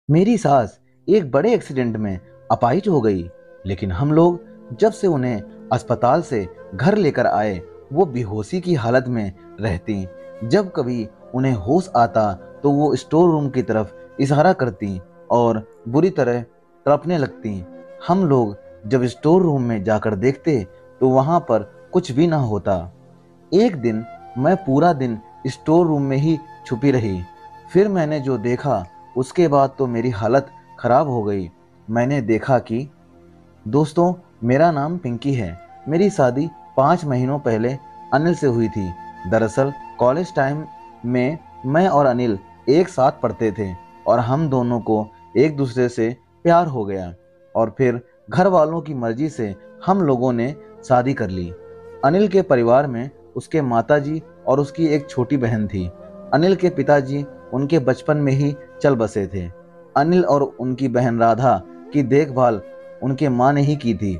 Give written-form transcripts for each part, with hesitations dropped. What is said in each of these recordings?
मेरी सास एक बड़े एक्सीडेंट में अपाहिज हो गई, लेकिन हम लोग जब से उन्हें अस्पताल से घर लेकर आए, वो बेहोशी की हालत में रहती। जब कभी उन्हें होश आता तो वो स्टोर रूम की तरफ इशारा करती और बुरी तरह तड़पने लगती। हम लोग जब स्टोर रूम में जाकर देखते तो वहां पर कुछ भी ना होता। एक दिन मैं पूरा दिन स्टोर रूम में ही छुपी रही। फिर मैंने जो देखा उसके बाद तो मेरी हालत खराब हो गई। मैंने देखा कि दोस्तों, मेरा नाम पिंकी है। मेरी शादी 5 महीनों पहले अनिल से हुई थी। दरअसल कॉलेज टाइम में मैं और अनिल एक साथ पढ़ते थे और हम दोनों को एक दूसरे से प्यार हो गया और फिर घर वालों की मर्जी से हम लोगों ने शादी कर ली। अनिल के परिवार में उसके माताजी और उसकी एक छोटी बहन थी। अनिल के पिताजी उनके बचपन में ही चल बसे थे। अनिल और उनकी बहन राधा की देखभाल उनके माँ ने ही की थी।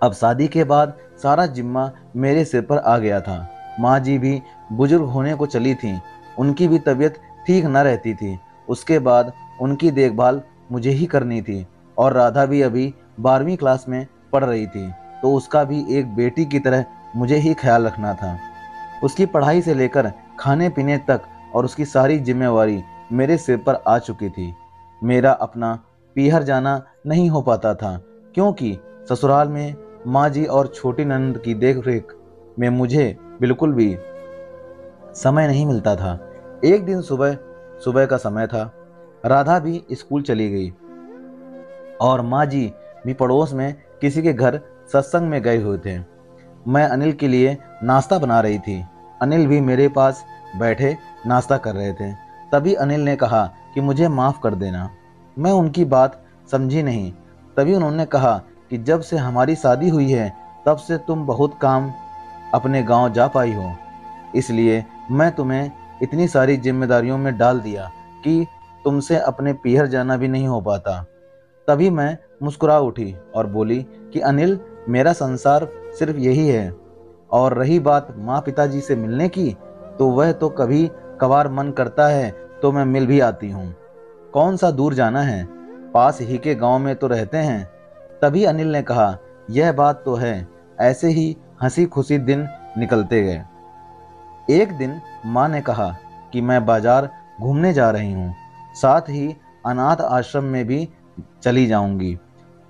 अब शादी के बाद सारा जिम्मा मेरे सिर पर आ गया था। माँ जी भी बुजुर्ग होने को चली थीं। उनकी भी तबीयत ठीक न रहती थी। उसके बाद उनकी देखभाल मुझे ही करनी थी और राधा भी अभी 12वीं क्लास में पढ़ रही थी, तो उसका भी एक बेटी की तरह मुझे ही ख्याल रखना था। उसकी पढ़ाई से लेकर खाने पीने तक और उसकी सारी जिम्मेवारी मेरे सिर पर आ चुकी थी। मेरा अपना पीहर जाना नहीं हो पाता था, क्योंकि ससुराल में माँ जी और छोटी ननद की देखरेख में मुझे बिल्कुल भी समय नहीं मिलता था। एक दिन सुबह सुबह का समय था। राधा भी स्कूल चली गई और माँ जी भी पड़ोस में किसी के घर सत्संग में गए हुए थे। मैं अनिल के लिए नाश्ता बना रही थी। अनिल भी मेरे पास बैठे नाश्ता कर रहे थे। तभी अनिल ने कहा कि मुझे माफ़ कर देना। मैं उनकी बात समझी नहीं। तभी उन्होंने कहा कि जब से हमारी शादी हुई है तब से तुम बहुत काम अपने गांव जा पाई हो, इसलिए मैं तुम्हें इतनी सारी जिम्मेदारियों में डाल दिया कि तुमसे अपने पीहर जाना भी नहीं हो पाता। तभी मैं मुस्कुरा उठी और बोली कि अनिल, मेरा संसार सिर्फ यही है। और रही बात माँ पिताजी से मिलने की, तो वह तो कभी कभार मन करता है तो मैं मिल भी आती हूँ। कौन सा दूर जाना है, पास ही के गांव में तो रहते हैं। तभी अनिल ने कहा, यह बात तो है। ऐसे ही हंसी खुशी दिन निकलते गए। एक दिन माँ ने कहा कि मैं बाजार घूमने जा रही हूँ, साथ ही अनाथ आश्रम में भी चली जाऊंगी।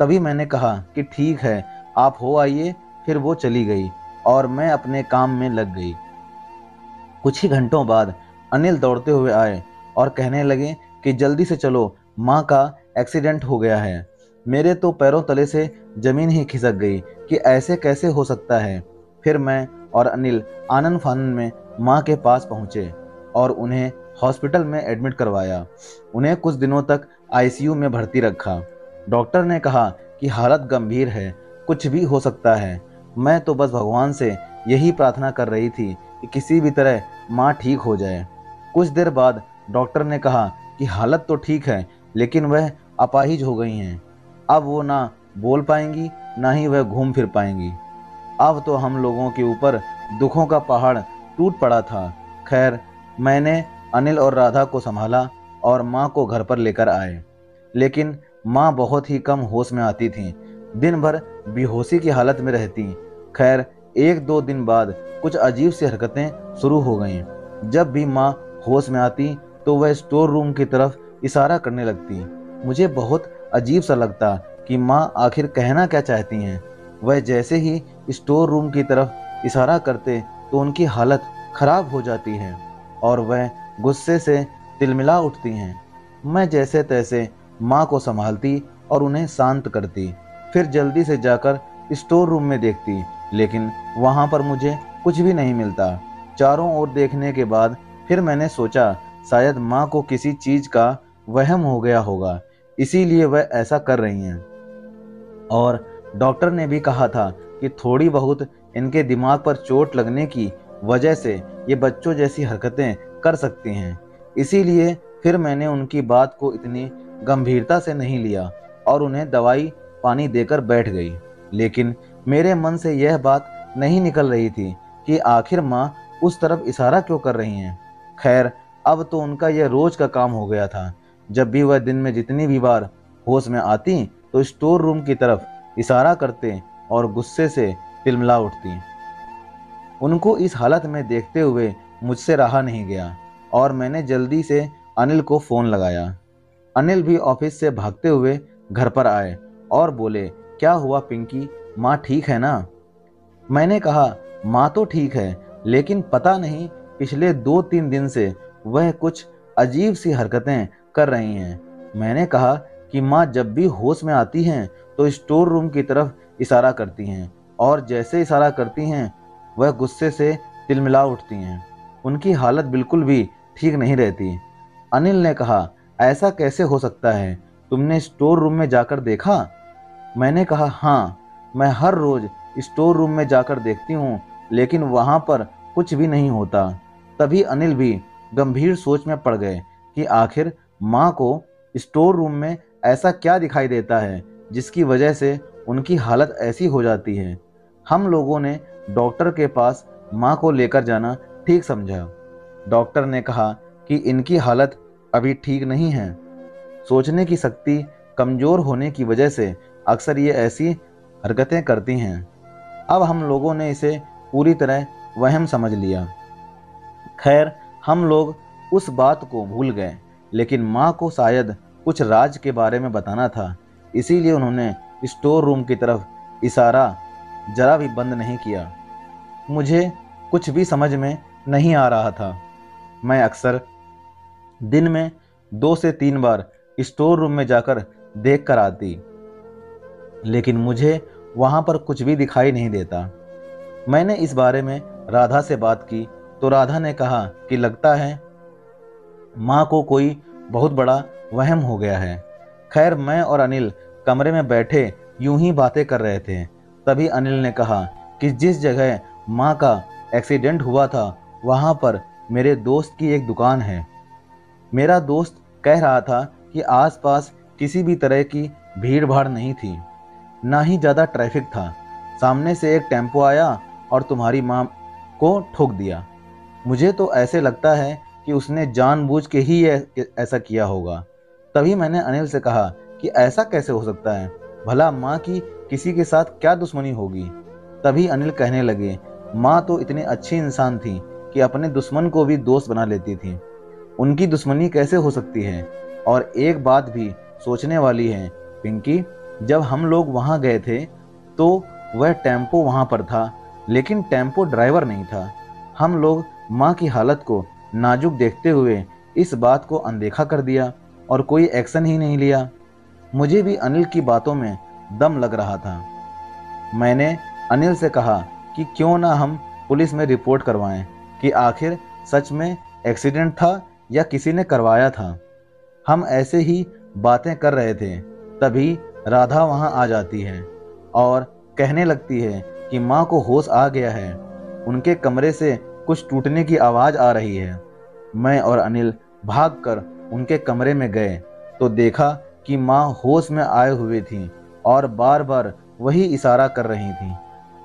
तभी मैंने कहा कि ठीक है, आप हो आइए। फिर वो चली गई और मैं अपने काम में लग गई। कुछ ही घंटों बाद अनिल दौड़ते हुए आए और कहने लगे कि जल्दी से चलो, माँ का एक्सीडेंट हो गया है। मेरे तो पैरों तले से जमीन ही खिसक गई कि ऐसे कैसे हो सकता है। फिर मैं और अनिल आनन फानन में माँ के पास पहुँचे और उन्हें हॉस्पिटल में एडमिट करवाया। उन्हें कुछ दिनों तक आईसीयू में भर्ती रखा। डॉक्टर ने कहा कि हालत गंभीर है, कुछ भी हो सकता है। मैं तो बस भगवान से यही प्रार्थना कर रही थी कि किसी भी तरह माँ ठीक हो जाए। कुछ देर बाद डॉक्टर ने कहा कि हालत तो ठीक है, लेकिन वह अपाहिज हो गई हैं। अब वो ना बोल पाएंगी, ना ही वह घूम फिर पाएंगी। अब तो हम लोगों के ऊपर दुखों का पहाड़ टूट पड़ा था। खैर, मैंने अनिल और राधा को संभाला और माँ को घर पर लेकर आए। लेकिन माँ बहुत ही कम होश में आती थीं, दिन भर बेहोशी की हालत में रहती। खैर, एक दो दिन बाद कुछ अजीब सी हरकतें शुरू हो गईं। जब भी माँ होश में आती तो वह स्टोर रूम की तरफ इशारा करने लगती। मुझे बहुत अजीब सा लगता कि माँ आखिर कहना क्या चाहती हैं। वह जैसे ही स्टोर रूम की तरफ इशारा करते तो उनकी हालत खराब हो जाती है और वह गुस्से से तिलमिला उठती हैं। मैं जैसे तैसे माँ को संभालती और उन्हें शांत करती। फिर जल्दी से जाकर स्टोर रूम में देखती, लेकिन वहाँ पर मुझे कुछ भी नहीं मिलता। चारों ओर देखने के बाद फिर मैंने सोचा शायद माँ को किसी चीज़ का वहम हो गया होगा, इसीलिए वह ऐसा कर रही हैं। और डॉक्टर ने भी कहा था कि थोड़ी बहुत इनके दिमाग पर चोट लगने की वजह से ये बच्चों जैसी हरकतें कर सकती हैं। इसीलिए फिर मैंने उनकी बात को इतनी गंभीरता से नहीं लिया और उन्हें दवाई पानी देकर बैठ गई। लेकिन मेरे मन से यह बात नहीं निकल रही थी कि आखिर माँ उस तरफ इशारा क्यों कर रही हैं। खैर, अब तो उनका यह रोज का काम हो गया था। जब भी वह दिन में जितनी भी बार होश में आती तो स्टोर रूम की तरफ इशारा करते और गुस्से से तिलमिला उठती। उनको इस हालत में देखते हुए मुझसे रहा नहीं गया और मैंने जल्दी से अनिल को फ़ोन लगाया। अनिल भी ऑफिस से भागते हुए घर पर आए और बोले, क्या हुआ पिंकी, माँ ठीक है ना? मैंने कहा, माँ तो ठीक है, लेकिन पता नहीं पिछले 2-3 दिन से वह कुछ अजीब सी हरकतें कर रही हैं। मैंने कहा कि माँ जब भी होश में आती हैं तो स्टोर रूम की तरफ इशारा करती हैं और जैसे इशारा करती हैं वह गुस्से से तिलमिला उठती हैं। उनकी हालत बिल्कुल भी ठीक नहीं रहती। अनिल ने कहा, ऐसा कैसे हो सकता है? तुमने स्टोर रूम में जाकर देखा? मैंने कहा, हाँ, मैं हर रोज स्टोर रूम में जाकर देखती हूँ, लेकिन वहाँ पर कुछ भी नहीं होता। तभी अनिल भी गंभीर सोच में पड़ गए कि आखिर माँ को स्टोर रूम में ऐसा क्या दिखाई देता है जिसकी वजह से उनकी हालत ऐसी हो जाती है। हम लोगों ने डॉक्टर के पास माँ को लेकर जाना ठीक समझा। डॉक्टर ने कहा कि इनकी हालत अभी ठीक नहीं है। सोचने की शक्ति कमजोर होने की वजह से अक्सर ये ऐसी हरकतें करती हैं। अब हम लोगों ने इसे पूरी तरह वहम समझ लिया। खैर, हम लोग उस बात को भूल गए, लेकिन माँ को शायद कुछ राज के बारे में बताना था, इसीलिए उन्होंने स्टोर रूम की तरफ इशारा जरा भी बंद नहीं किया। मुझे कुछ भी समझ में नहीं आ रहा था। मैं अक्सर दिन में 2 से 3 बार स्टोर रूम में जाकर देख कर आती, लेकिन मुझे वहाँ पर कुछ भी दिखाई नहीं देता। मैंने इस बारे में राधा से बात की तो राधा ने कहा कि लगता है माँ को कोई बहुत बड़ा वहम हो गया है। खैर, मैं और अनिल कमरे में बैठे यूं ही बातें कर रहे थे। तभी अनिल ने कहा कि जिस जगह माँ का एक्सीडेंट हुआ था वहाँ पर मेरे दोस्त की एक दुकान है। मेरा दोस्त कह रहा था कि आसपास किसी भी तरह की भीड़ भाड़ नहीं थी, ना ही ज़्यादा ट्रैफिक था। सामने से एक टेम्पो आया और तुम्हारी माँ को ठोक दिया। मुझे तो ऐसे लगता है कि उसने जानबूझ के ही ऐसा किया होगा। तभी मैंने अनिल से कहा कि ऐसा कैसे हो सकता है, भला माँ की किसी के साथ क्या दुश्मनी होगी? तभी अनिल कहने लगे, माँ तो इतनी अच्छी इंसान थी कि अपने दुश्मन को भी दोस्त बना लेती थी। उनकी दुश्मनी कैसे हो सकती है? और एक बात भी सोचने वाली है पिंकी, जब हम लोग वहाँ गए थे तो वह टेम्पो वहाँ पर था, लेकिन टेम्पो ड्राइवर नहीं था। हम लोग माँ की हालत को नाजुक देखते हुए इस बात को अनदेखा कर दिया और कोई एक्शन ही नहीं लिया। मुझे भी अनिल की बातों में दम लग रहा था। मैंने अनिल से कहा कि क्यों ना हम पुलिस में रिपोर्ट करवाएं कि आखिर सच में एक्सीडेंट था या किसी ने करवाया था। हम ऐसे ही बातें कर रहे थे, तभी राधा वहाँ आ जाती है और कहने लगती है कि माँ को होश आ गया है। उनके कमरे से कुछ टूटने की आवाज़ आ रही है। मैं और अनिल भागकर उनके कमरे में गए तो देखा कि माँ होश में आए हुए थी और बार बार वही इशारा कर रही थी।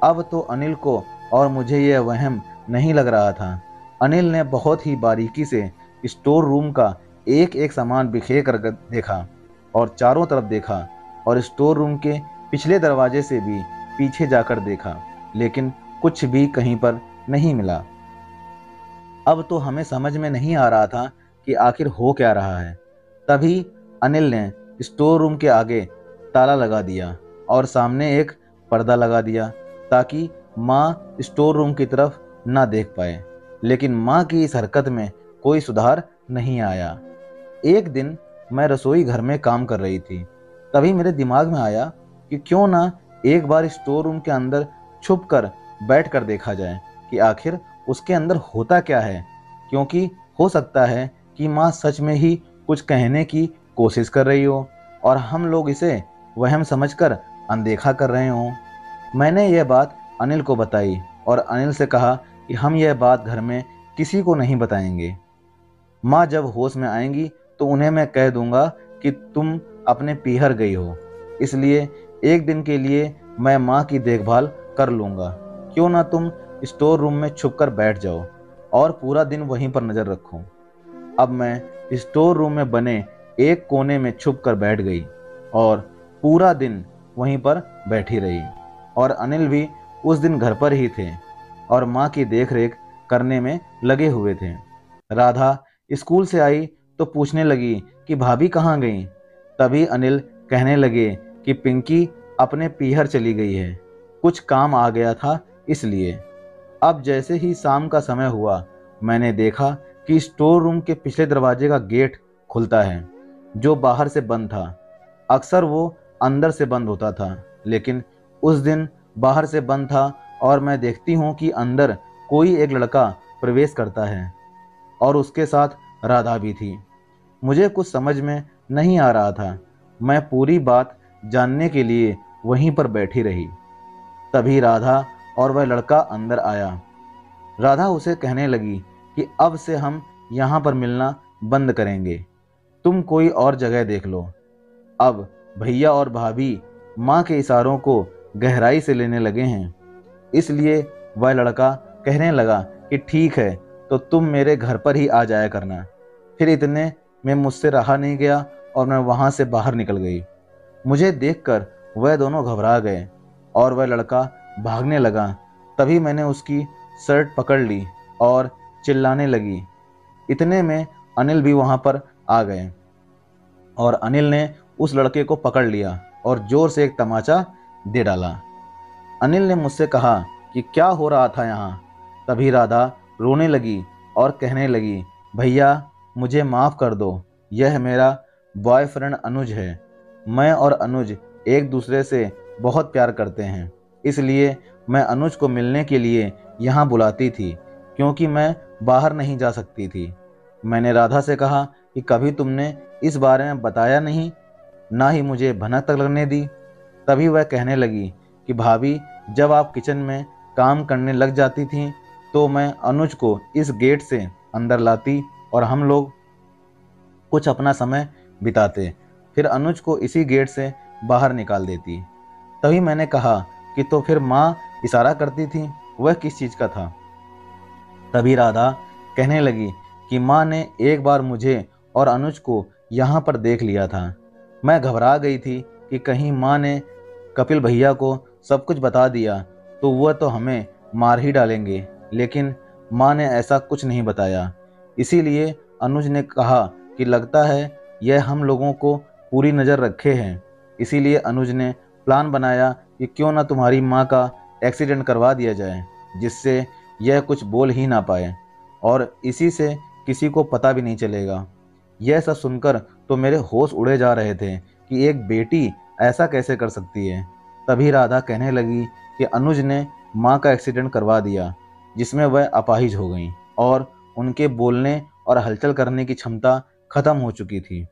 अब तो अनिल को और मुझे यह वहम नहीं लग रहा था। अनिल ने बहुत ही बारीकी से स्टोर रूम का एक एक सामान बिखेर कर देखा और चारों तरफ देखा और स्टोर रूम के पिछले दरवाजे से भी पीछे जाकर देखा, लेकिन कुछ भी कहीं पर नहीं मिला। अब तो हमें समझ में नहीं आ रहा था कि आखिर हो क्या रहा है। तभी अनिल ने स्टोर रूम के आगे ताला लगा दिया और सामने एक पर्दा लगा दिया ताकि माँ स्टोर रूम की तरफ ना देख पाए। लेकिन माँ की इस हरकत में कोई सुधार नहीं आया। एक दिन मैं रसोई घर में काम कर रही थी, तभी मेरे दिमाग में आया कि क्यों ना एक बार स्टोर रूम के अंदर छुप कर बैठ कर देखा जाए कि आखिर उसके अंदर होता क्या है, क्योंकि हो सकता है कि माँ सच में ही कुछ कहने की कोशिश कर रही हो और हम लोग इसे वहम समझकर अनदेखा कर रहे हों। मैंने यह बात अनिल को बताई और अनिल से कहा कि हम यह बात घर में किसी को नहीं बताएंगे। माँ जब होश में आएंगी तो उन्हें मैं कह दूंगा कि तुम अपने पीहर गई हो, इसलिए एक दिन के लिए मैं माँ की देखभाल कर लूँगा। क्यों ना तुम स्टोर रूम में छुप कर बैठ जाओ और पूरा दिन वहीं पर नज़र रखो। अब मैं स्टोर रूम में बने एक कोने में छुप कर बैठ गई और पूरा दिन वहीं पर बैठी रही। और अनिल भी उस दिन घर पर ही थे और माँ की देखरेख करने में लगे हुए थे। राधा स्कूल से आई तो पूछने लगी कि भाभी कहाँ गई। तभी अनिल कहने लगे कि पिंकी अपने पीहर चली गई है, कुछ काम आ गया था इसलिए। अब जैसे ही शाम का समय हुआ, मैंने देखा कि स्टोर रूम के पिछले दरवाजे का गेट खुलता है, जो बाहर से बंद था। अक्सर वो अंदर से बंद होता था, लेकिन उस दिन बाहर से बंद था और मैं देखती हूँ कि अंदर कोई एक लड़का प्रवेश करता है और उसके साथ राधा भी थी। मुझे कुछ समझ में नहीं आ रहा था। मैं पूरी बात जानने के लिए वहीं पर बैठी रही। तभी राधा और वह लड़का अंदर आया। राधा उसे कहने लगी कि अब से हम यहाँ पर मिलना बंद करेंगे, तुम कोई और जगह देख लो। अब भैया और भाभी माँ के इशारों को गहराई से लेने लगे हैं। इसलिए वह लड़का कहने लगा कि ठीक है, तो तुम मेरे घर पर ही आ जाया करना। फिर इतने में मुझसे रहा नहीं गया और मैं वहाँ से बाहर निकल गई। मुझे देखकर वह दोनों घबरा गए और वह लड़का भागने लगा। तभी मैंने उसकी शर्ट पकड़ ली और चिल्लाने लगी। इतने में अनिल भी वहाँ पर आ गए और अनिल ने उस लड़के को पकड़ लिया और जोर से एक तमाचा दे डाला। अनिल ने मुझसे कहा कि क्या हो रहा था यहाँ। तभी राधा रोने लगी और कहने लगी, भैया मुझे माफ़ कर दो, यह मेरा बॉयफ्रेंड अनुज है। मैं और अनुज एक दूसरे से बहुत प्यार करते हैं, इसलिए मैं अनुज को मिलने के लिए यहाँ बुलाती थी, क्योंकि मैं बाहर नहीं जा सकती थी। मैंने राधा से कहा कि कभी तुमने इस बारे में बताया नहीं, ना ही मुझे भनक तक लगने दी। तभी वह कहने लगी कि भाभी, जब आप किचन में काम करने लग जाती थीं तो मैं अनुज को इस गेट से अंदर लाती और हम लोग कुछ अपना समय बिताते, फिर अनुज को इसी गेट से बाहर निकाल देती। तभी मैंने कहा कि तो फिर माँ इशारा करती थी, वह किस चीज़ का था। तभी राधा कहने लगी कि माँ ने एक बार मुझे और अनुज को यहाँ पर देख लिया था। मैं घबरा गई थी कि कहीं माँ ने कपिल भैया को सब कुछ बता दिया तो वह तो हमें मार ही डालेंगे, लेकिन माँ ने ऐसा कुछ नहीं बताया। इसीलिए अनुज ने कहा कि लगता है यह हम लोगों को पूरी नज़र रखे हैं। इसीलिए अनुज ने प्लान बनाया कि क्यों ना तुम्हारी माँ का एक्सीडेंट करवा दिया जाए, जिससे यह कुछ बोल ही ना पाए और इसी से किसी को पता भी नहीं चलेगा। यह सब सुनकर तो मेरे होश उड़े जा रहे थे कि एक बेटी ऐसा कैसे कर सकती है। तभी राधा कहने लगी कि अनुज ने माँ का एक्सीडेंट करवा दिया, जिसमें वह अपाहिज हो गई और उनके बोलने और हलचल करने की क्षमता खत्म हो चुकी थी।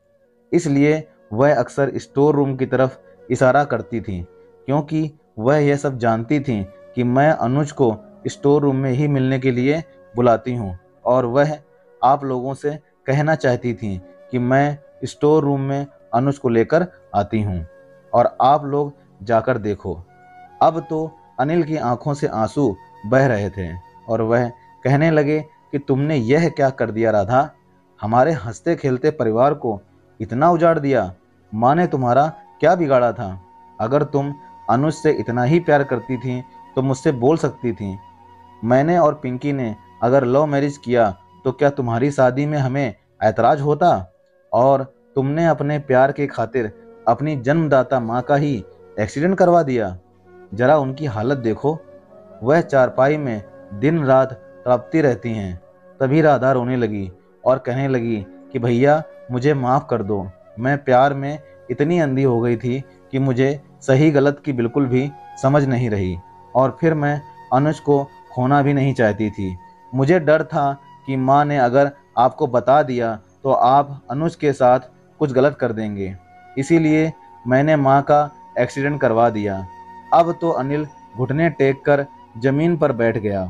इसलिए वह अक्सर स्टोर रूम की तरफ इशारा करती थी, क्योंकि वह यह सब जानती थी कि मैं अनुज को स्टोर रूम में ही मिलने के लिए बुलाती हूँ और वह आप लोगों से कहना चाहती थी कि मैं स्टोर रूम में अनुज को लेकर आती हूँ और आप लोग जाकर देखो। अब तो अनिल की आंखों से आंसू बह रहे थे और वह कहने लगे कि तुमने यह क्या कर दिया राधा, हमारे हंसते खेलते परिवार को इतना उजाड़ दिया। माँ ने तुम्हारा क्या बिगाड़ा था? अगर तुम अनुज से इतना ही प्यार करती थी तो मुझसे बोल सकती थी। मैंने और पिंकी ने अगर लव मैरिज किया तो क्या तुम्हारी शादी में हमें ऐतराज होता? और तुमने अपने प्यार के खातिर अपनी जन्मदाता माँ का ही एक्सीडेंट करवा दिया। जरा उनकी हालत देखो, वह चारपाई में दिन रात तड़पती रहती हैं। तभी राधा रोने लगी और कहने लगी कि भैया मुझे माफ़ कर दो, मैं प्यार में इतनी अंधी हो गई थी कि मुझे सही गलत की बिल्कुल भी समझ नहीं रही और फिर मैं अनुज को खोना भी नहीं चाहती थी। मुझे डर था कि माँ ने अगर आपको बता दिया तो आप अनुज के साथ कुछ गलत कर देंगे, इसीलिए मैंने माँ का एक्सीडेंट करवा दिया। अब तो अनिल घुटने टेक कर जमीन पर बैठ गया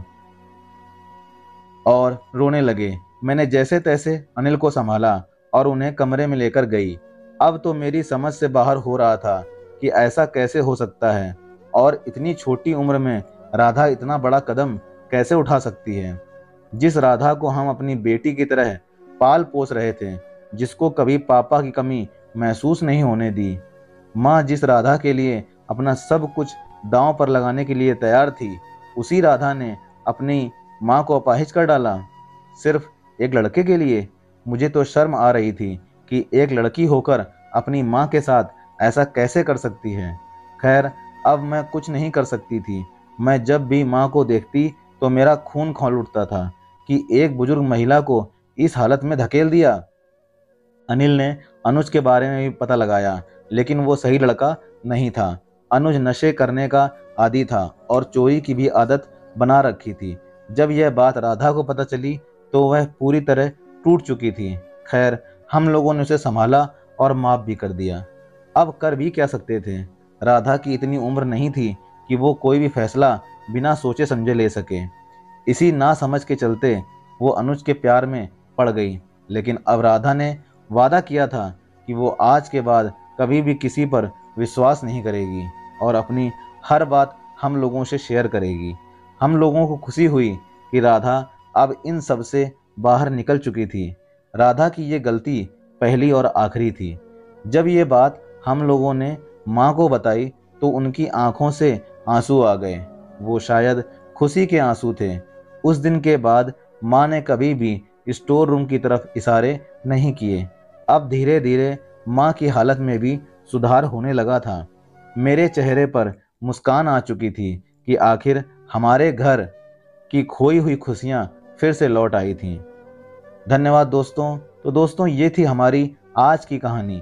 और रोने लगे। मैंने जैसे तैसे अनिल को संभाला और उन्हें कमरे में लेकर गई। अब तो मेरी समझ से बाहर हो रहा था कि ऐसा कैसे हो सकता है और इतनी छोटी उम्र में राधा इतना बड़ा कदम कैसे उठा सकती है। जिस राधा को हम अपनी बेटी की तरह पाल पोस रहे थे, जिसको कभी पापा की कमी महसूस नहीं होने दी। माँ जिस राधा के लिए अपना सब कुछ दांव पर लगाने के लिए तैयार थी, उसी राधा ने अपनी माँ को अपाहिज कर डाला, सिर्फ एक लड़के के लिए। मुझे तो शर्म आ रही थी कि एक लड़की होकर अपनी माँ के साथ ऐसा कैसे कर सकती है। खैर, अब मैं कुछ नहीं कर सकती थी। मैं जब भी माँ को देखती तो मेरा खून खौल उठता था कि एक बुजुर्ग महिला को इस हालत में धकेल दिया। अनिल ने अनुज के बारे में भी पता लगाया, लेकिन वो सही लड़का नहीं था। अनुज नशे करने का आदी था और चोरी की भी आदत बना रखी थी। जब यह बात राधा को पता चली तो वह पूरी तरह टूट चुकी थी। खैर, हम लोगों ने उसे संभाला और माफ भी कर दिया। अब कर भी क्या सकते थे। राधा की इतनी उम्र नहीं थी कि वो कोई भी फैसला बिना सोचे समझे ले सके। इसी नासमझ के चलते वो अनुज के प्यार में पड़ गई। लेकिन अब राधा ने वादा किया था कि वो आज के बाद कभी भी किसी पर विश्वास नहीं करेगी और अपनी हर बात हम लोगों से शेयर करेगी। हम लोगों को खुशी हुई कि राधा अब इन सब से बाहर निकल चुकी थी। राधा की ये गलती पहली और आखिरी थी। जब ये बात हम लोगों ने माँ को बताई तो उनकी आंखों से आंसू आ गए। वो शायद खुशी के आंसू थे। उस दिन के बाद माँ ने कभी भी स्टोर रूम की तरफ इशारे नहीं किए। अब धीरे धीरे माँ की हालत में भी सुधार होने लगा था। मेरे चेहरे पर मुस्कान आ चुकी थी कि आखिर हमारे घर की खोई हुई खुशियाँ फिर से लौट आई थीं। धन्यवाद दोस्तों। तो दोस्तों, ये थी हमारी आज की कहानी।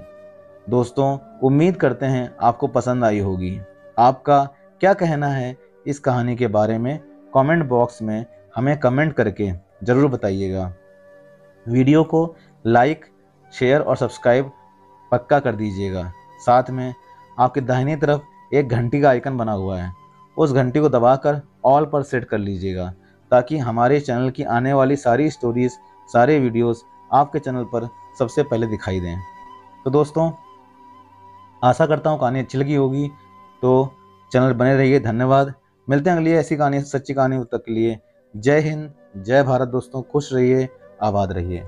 दोस्तों, उम्मीद करते हैं आपको पसंद आई होगी। आपका क्या कहना है इस कहानी के बारे में कमेंट बॉक्स में हमें कमेंट करके ज़रूर बताइएगा। वीडियो को लाइक, शेयर और सब्सक्राइब पक्का कर दीजिएगा। साथ में आपके दाहिनी तरफ एक घंटी का आइकन बना हुआ है, उस घंटी को दबाकर ऑल पर सेट कर लीजिएगा ताकि हमारे चैनल की आने वाली सारी स्टोरीज़, सारे वीडियोस आपके चैनल पर सबसे पहले दिखाई दें। तो दोस्तों, आशा करता हूँ कहानी अच्छी लगी होगी, तो चैनल बने रहिए। धन्यवाद। मिलते हैं अगली ऐसी कहानी, सच्ची कहानी तक के लिए। जय हिंद, जय भारत दोस्तों। खुश रहिए, आबाद रहिए।